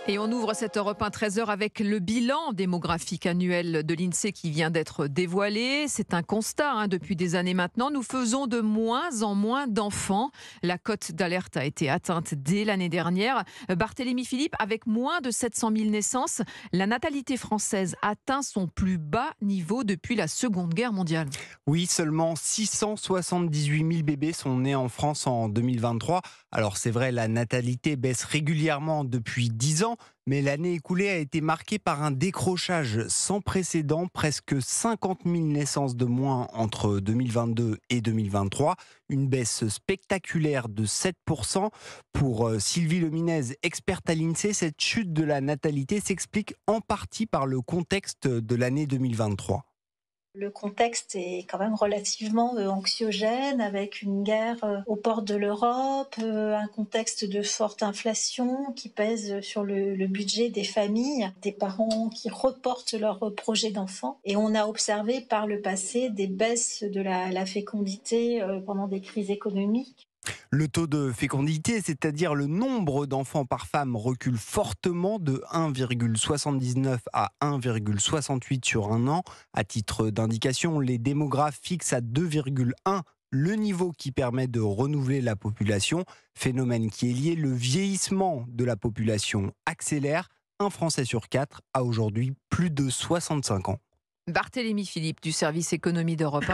Et on ouvre cette Europe 1 13h avec le bilan démographique annuel de l'INSEE qui vient d'être dévoilé. C'est un constat depuis des années maintenant. Nous faisons de moins en moins d'enfants. La cote d'alerte a été atteinte dès l'année dernière. Barthélémy Philippe, avec moins de 700 000 naissances, la natalité française atteint son plus bas niveau depuis la Seconde Guerre mondiale. Oui, seulement 678 000 bébés sont nés en France en 2023. Alors c'est vrai, la natalité baisse régulièrement depuis 10 ans, mais l'année écoulée a été marquée par un décrochage sans précédent, presque 50 000 naissances de moins entre 2022 et 2023, une baisse spectaculaire de 7%. Pour Sylvie Leminez, experte à l'INSEE, cette chute de la natalité s'explique en partie par le contexte de l'année 2023. Le contexte est quand même relativement anxiogène, avec une guerre aux portes de l'Europe, un contexte de forte inflation qui pèse sur le budget des familles, des parents qui reportent leurs projets d'enfants. Et on a observé par le passé des baisses de la fécondité pendant des crises économiques. Le taux de fécondité, c'est-à-dire le nombre d'enfants par femme, recule fortement de 1,79 à 1,68 sur un an. À titre d'indication, les démographes fixent à 2,1 le niveau qui permet de renouveler la population, phénomène qui est lié, le vieillissement de la population accélère. Un Français sur 4 a aujourd'hui plus de 65 ans. Barthélémy Philippe du service économie d'Europe 1.